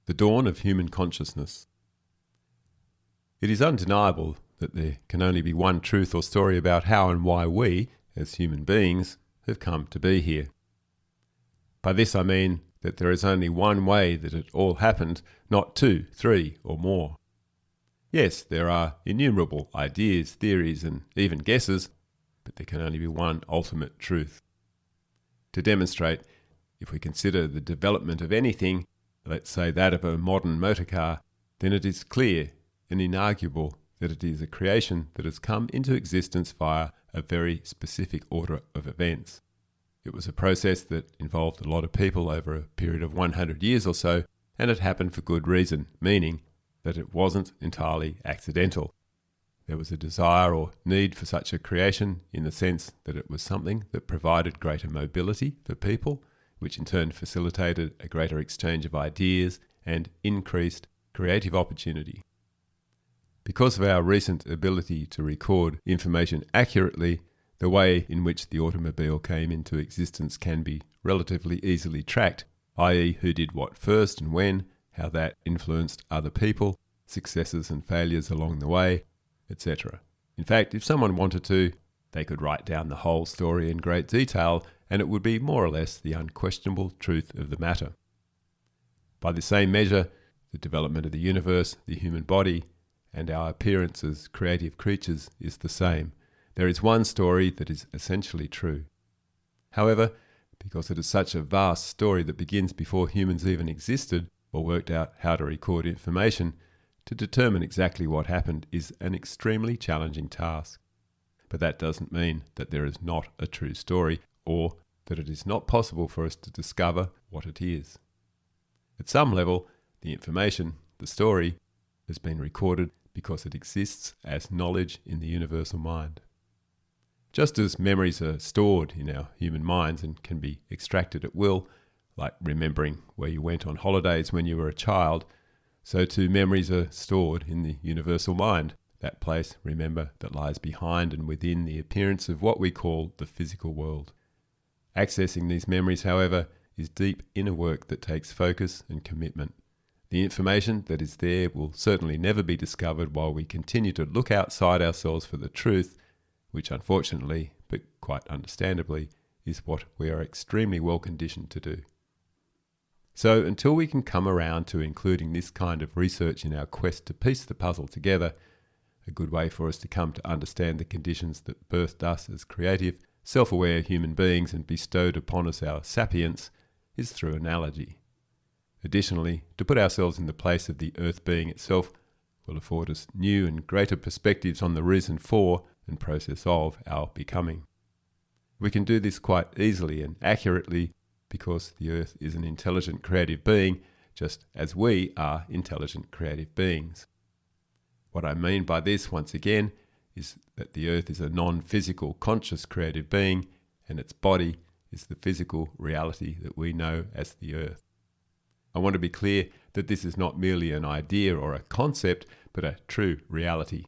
The dawn of human consciousness. It is undeniable that there can only be one truth or story about how and why we, as human beings, have come to be here. By this I mean that there is only one way that it all happened, not two, three, or more. Yes, there are innumerable ideas, theories, and even guesses, but there can only be one ultimate truth. To demonstrate, if we consider the development of anything, let's say that of a modern motor car, then it is clear and inarguable that it is a creation that has come into existence via a very specific order of events. It was a process that involved a lot of people over a period of 100 years or so, and it happened for good reason, meaning that it wasn't entirely accidental. There was a desire or need for such a creation in the sense that it was something that provided greater mobility for people, which in turn facilitated a greater exchange of ideas and increased creative opportunity. Because of our recent ability to record information accurately, the way in which the automobile came into existence can be relatively easily tracked, i.e. who did what first and when, how that influenced other people, successes and failures along the way, etc. In fact, if someone wanted to, they could write down the whole story in great detail, and it would be more or less the unquestionable truth of the matter. By the same measure, the development of the universe, the human body, and our appearance as creative creatures is the same. There is one story that is essentially true. However, because it is such a vast story that begins before humans even existed or worked out how to record information, to determine exactly what happened is an extremely challenging task. But that doesn't mean that there is not a true story, or that it is not possible for us to discover what it is. At some level, the information, the story, has been recorded because it exists as knowledge in the universal mind. Just as memories are stored in our human minds and can be extracted at will, like remembering where you went on holidays when you were a child, so too memories are stored in the universal mind, that place, remember, that lies behind and within the appearance of what we call the physical world. Accessing these memories, however, is deep inner work that takes focus and commitment. The information that is there will certainly never be discovered while we continue to look outside ourselves for the truth, which unfortunately, but quite understandably, is what we are extremely well conditioned to do. So until we can come around to including this kind of research in our quest to piece the puzzle together, a good way for us to come to understand the conditions that birthed us as creative, self-aware human beings and bestowed upon us our sapience is through analogy. Additionally, to put ourselves in the place of the earth being itself will afford us new and greater perspectives on the reason for and process of our becoming. We can do this quite easily and accurately because the earth is an intelligent creative being, just as we are intelligent creative beings. What I mean by this, once again, is that the earth is a non-physical conscious creative being, and its body is the physical reality that we know as the earth. I want to be clear that this is not merely an idea or a concept, but a true reality.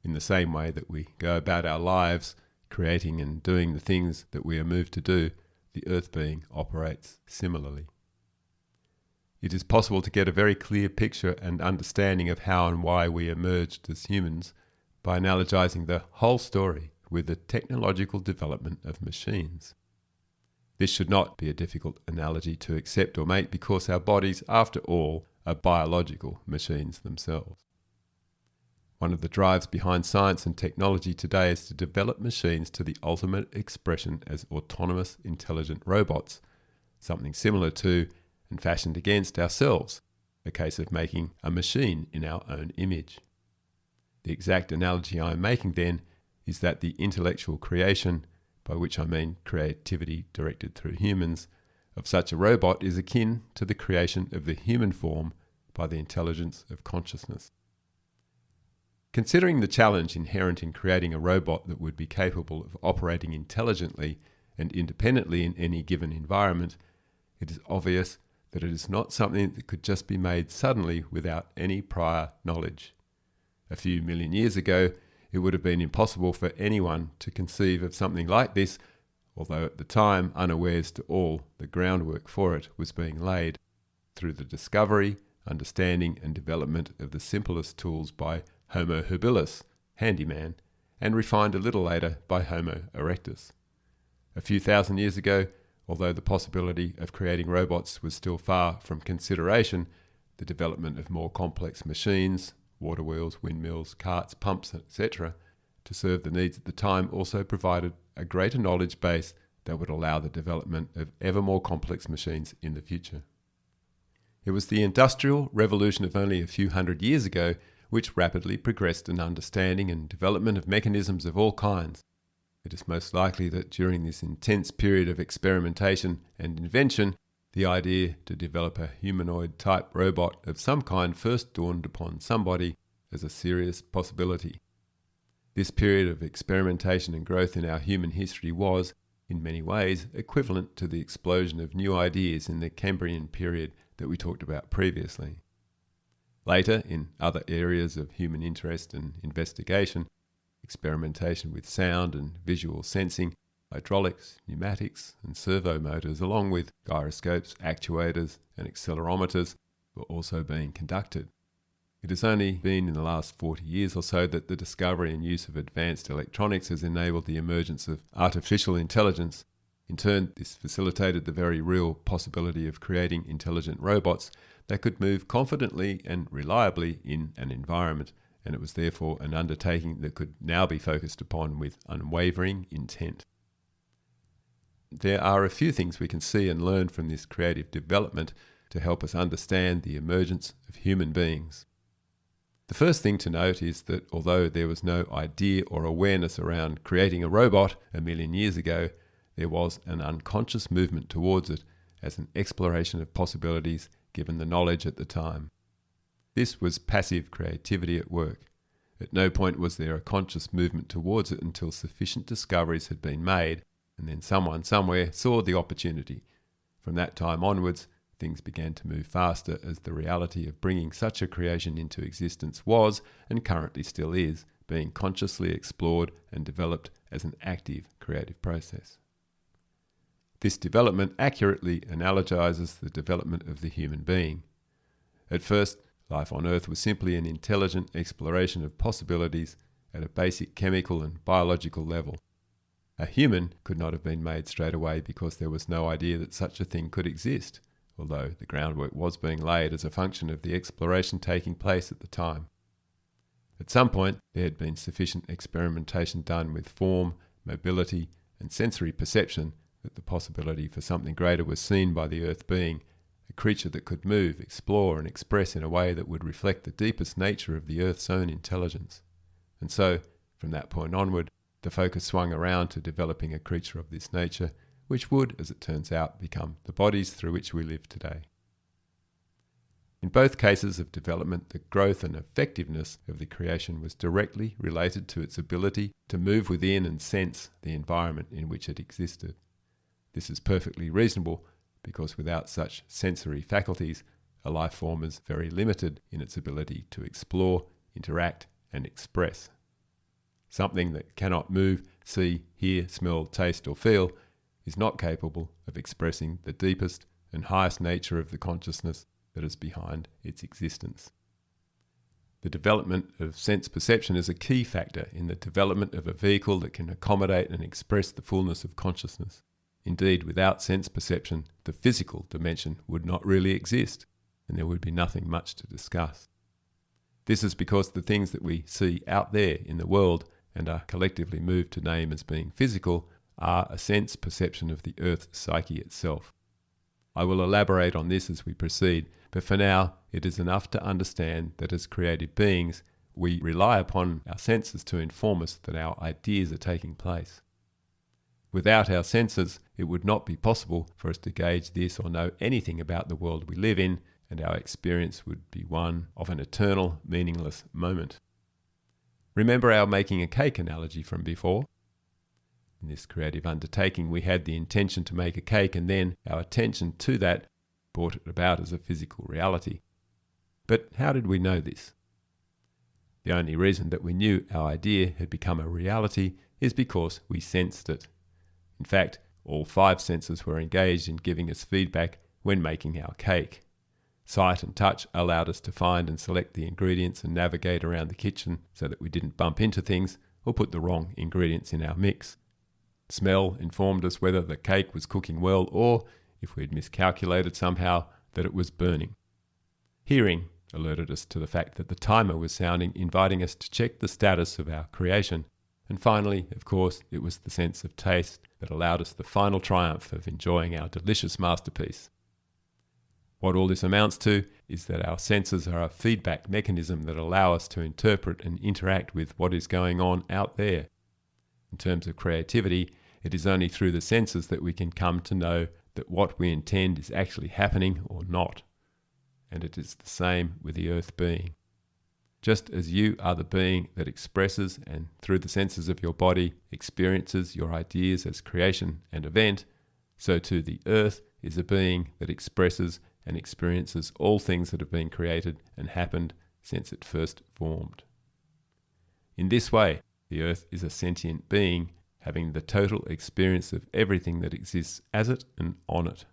In the same way that we go about our lives, creating and doing the things that we are moved to do, the earth being operates similarly. It is possible to get a very clear picture and understanding of how and why we emerged as humans by analogizing the whole story with the technological development of machines. This should not be a difficult analogy to accept or make because our bodies, after all, are biological machines themselves. One of the drives behind science and technology today is to develop machines to the ultimate expression as autonomous, intelligent robots, something similar to and fashioned against ourselves, a case of making a machine in our own image. The exact analogy I am making then is that the intellectual creation, by which I mean creativity directed through humans, of such a robot is akin to the creation of the human form by the intelligence of consciousness. Considering the challenge inherent in creating a robot that would be capable of operating intelligently and independently in any given environment, it is obvious that it is not something that could just be made suddenly without any prior knowledge. A few million years ago, it would have been impossible for anyone to conceive of something like this, although at the time unawares to all the groundwork for it was being laid. through the discovery, understanding and development of the simplest tools by Homo habilis, handyman, and refined a little later by Homo erectus. A few thousand years ago, although the possibility of creating robots was still far from consideration, the development of more complex machines, water wheels, windmills, carts, pumps, etc., to serve the needs at the time also provided a greater knowledge base that would allow the development of ever more complex machines in the future. It was the Industrial Revolution of only a few hundred years ago which rapidly progressed an understanding and development of mechanisms of all kinds. It is most likely that during this intense period of experimentation and invention, the idea to develop a humanoid-type robot of some kind first dawned upon somebody as a serious possibility. This period of experimentation and growth in our human history was, in many ways, equivalent to the explosion of new ideas in the Cambrian period that we talked about previously. Later, in other areas of human interest and investigation, experimentation with sound and visual sensing, hydraulics, pneumatics and servo motors, along with gyroscopes, actuators and accelerometers, were also being conducted. It has only been in the last 40 years or so that the discovery and use of advanced electronics has enabled the emergence of artificial intelligence. In turn, this facilitated the very real possibility of creating intelligent robots that could move confidently and reliably in an environment, and it was therefore an undertaking that could now be focused upon with unwavering intent. There are a few things we can see and learn from this creative development to help us understand the emergence of human beings. The first thing to note is that although there was no idea or awareness around creating a robot a million years ago, there was an unconscious movement towards it as an exploration of possibilities given the knowledge at the time. This was passive creativity at work. At no point was there a conscious movement towards it until sufficient discoveries had been made, and then someone somewhere saw the opportunity. From that time onwards, things began to move faster as the reality of bringing such a creation into existence was, and currently still is, being consciously explored and developed as an active creative process. This development accurately analogizes the development of the human being. At first, life on Earth was simply an intelligent exploration of possibilities at a basic chemical and biological level. A human could not have been made straight away because there was no idea that such a thing could exist, although the groundwork was being laid as a function of the exploration taking place at the time. At some point, there had been sufficient experimentation done with form, mobility, and sensory perception that the possibility for something greater was seen by the Earth being, a creature that could move, explore, and express in a way that would reflect the deepest nature of the Earth's own intelligence. And so, from that point onward, the focus swung around to developing a creature of this nature, which would, as it turns out, become the bodies through which we live today. In both cases of development, the growth and effectiveness of the creation was directly related to its ability to move within and sense the environment in which it existed. This is perfectly reasonable because without such sensory faculties, a life form is very limited in its ability to explore, interact, and express. Something that cannot move, see, hear, smell, taste, or feel is not capable of expressing the deepest and highest nature of the consciousness that is behind its existence. The development of sense perception is a key factor in the development of a vehicle that can accommodate and express the fullness of consciousness. Indeed, without sense perception, the physical dimension would not really exist, and there would be nothing much to discuss. This is because the things that we see out there in the world and are collectively moved to name as being physical are a sense perception of the Earth's psyche itself. I will elaborate on this as we proceed, but for now it is enough to understand that as creative beings, we rely upon our senses to inform us that our ideas are taking place. Without our senses, it would not be possible for us to gauge this or know anything about the world we live in, and our experience would be one of an eternal, meaningless moment. Remember our making a cake analogy from before? In this creative undertaking, we had the intention to make a cake, and then our attention to that brought it about as a physical reality. But how did we know this? The only reason that we knew our idea had become a reality is because we sensed it. In fact, all 5 senses were engaged in giving us feedback when making our cake. Sight and touch allowed us to find and select the ingredients and navigate around the kitchen so that we didn't bump into things or put the wrong ingredients in our mix. Smell informed us whether the cake was cooking well or, if we had miscalculated somehow, that it was burning. Hearing alerted us to the fact that the timer was sounding, inviting us to check the status of our creation. And finally, of course, it was the sense of taste that allowed us the final triumph of enjoying our delicious masterpiece. What all this amounts to is that our senses are a feedback mechanism that allow us to interpret and interact with what is going on out there. In terms of creativity, it is only through the senses that we can come to know that what we intend is actually happening or not. And it is the same with the earth being. Just as you are the being that expresses and through the senses of your body experiences your ideas as creation and event, so too the earth is a being that expresses and experiences all things that have been created and happened since it first formed. In this way, the earth is a sentient being having the total experience of everything that exists as it and on it.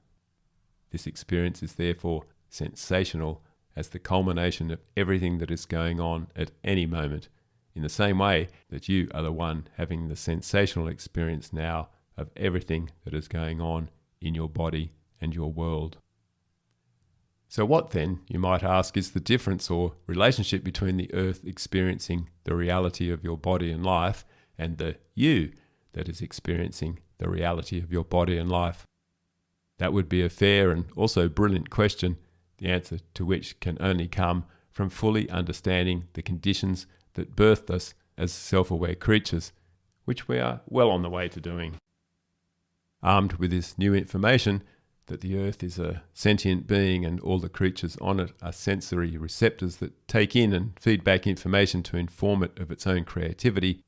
This experience is therefore sensational as the culmination of everything that is going on at any moment, in the same way that you are the one having the sensational experience now of everything that is going on in your body and your world. So what then, you might ask, is the difference or relationship between the earth experiencing the reality of your body and life and the you that is experiencing the reality of your body and life? That would be a fair and also brilliant question, the answer to which can only come from fully understanding the conditions that birthed us as self-aware creatures, which we are well on the way to doing. Armed with this new information, that the earth is a sentient being and all the creatures on it are sensory receptors that take in and feed back information to inform it of its own creativity,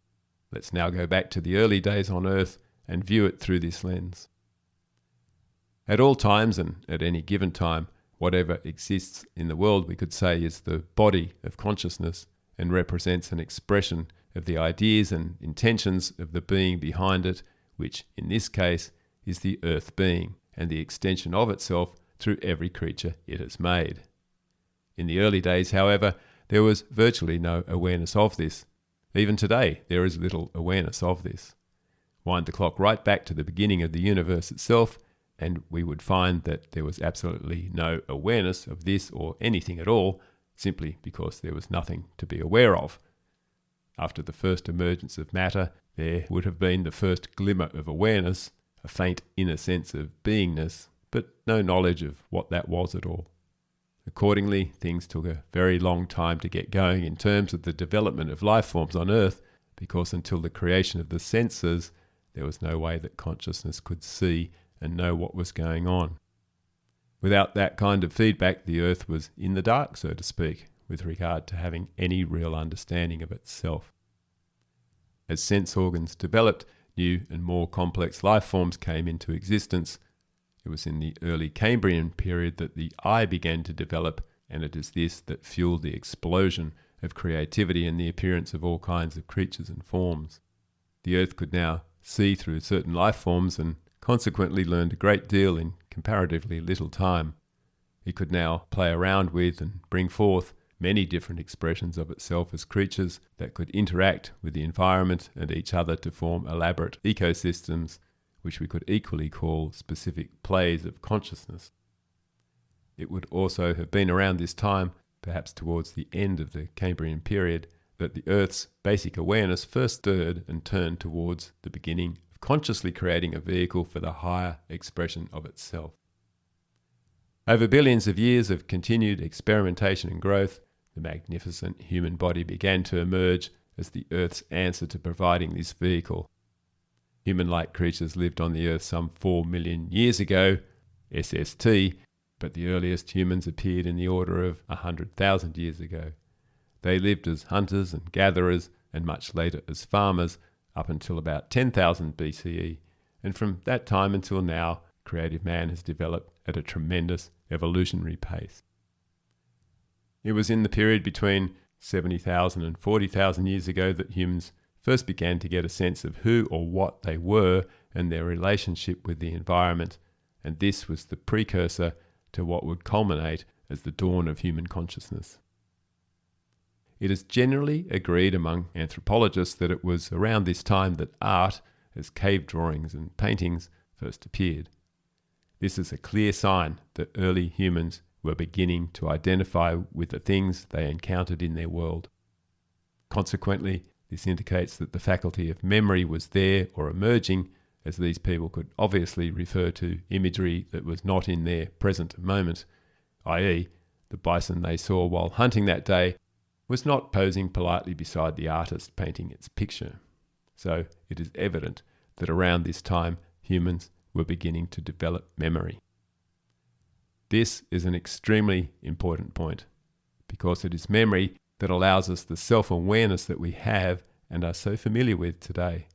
let's now go back to the early days on earth and view it through this lens. At all times and at any given time, whatever exists in the world, we could say, is the body of consciousness and represents an expression of the ideas and intentions of the being behind it, which in this case is the earth being, and the extension of itself through every creature it has made. In the early days, however, there was virtually no awareness of this. Even today, there is little awareness of this. Wind the clock right back to the beginning of the universe itself, and we would find that there was absolutely no awareness of this or anything at all, simply because there was nothing to be aware of. After the first emergence of matter, there would have been the first glimmer of awareness, a faint inner sense of beingness, but no knowledge of what that was at all. Accordingly, things took a very long time to get going in terms of the development of life forms on Earth, because until the creation of the senses, there was no way that consciousness could see and know what was going on. Without that kind of feedback, the Earth was in the dark, so to speak, with regard to having any real understanding of itself. As sense organs developed, new and more complex life forms came into existence. It was in the early Cambrian period that the eye began to develop, and it is this that fueled the explosion of creativity and the appearance of all kinds of creatures and forms. The Earth could now see through certain life forms and consequently learned a great deal in comparatively little time. It could now play around with and bring forth many different expressions of itself as creatures that could interact with the environment and each other to form elaborate ecosystems, which we could equally call specific plays of consciousness. It would also have been around this time, perhaps towards the end of the Cambrian period, that the Earth's basic awareness first stirred and turned towards the beginning of consciously creating a vehicle for the higher expression of itself. Over billions of years of continued experimentation and growth, the magnificent human body began to emerge as the Earth's answer to providing this vehicle. Human-like creatures lived on the Earth some 4 million years ago, SST, but the earliest humans appeared in the order of 100,000 years ago. They lived as hunters and gatherers, and much later as farmers, up until about 10,000 BCE, and from that time until now, creative man has developed at a tremendous evolutionary pace. It was in the period between 70,000 and 40,000 years ago that humans first began to get a sense of who or what they were and their relationship with the environment, and this was the precursor to what would culminate as the dawn of human consciousness. It is generally agreed among anthropologists that it was around this time that art, as cave drawings and paintings, first appeared. This is a clear sign that early humans were beginning to identify with the things they encountered in their world. Consequently, this indicates that the faculty of memory was there or emerging, as these people could obviously refer to imagery that was not in their present moment, i.e., the bison they saw while hunting that day was not posing politely beside the artist painting its picture. So it is evident that around this time humans were beginning to develop memory. This is an extremely important point, because it is memory that allows us the self-awareness that we have and are so familiar with today.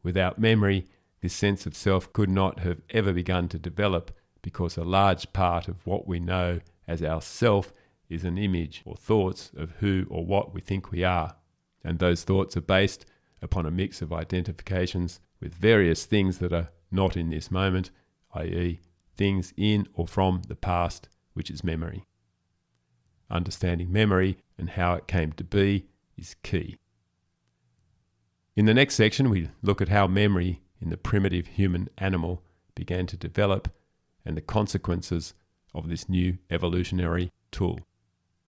Without memory, this sense of self could not have ever begun to develop, because a large part of what we know as our self is an image or thoughts of who or what we think we are. And those thoughts are based upon a mix of identifications with various things that are not in this moment, i.e., things in or from the past, which is memory. Understanding memory and how it came to be is key. In the next section, we look at how memory in the primitive human animal began to develop and the consequences of this new evolutionary tool.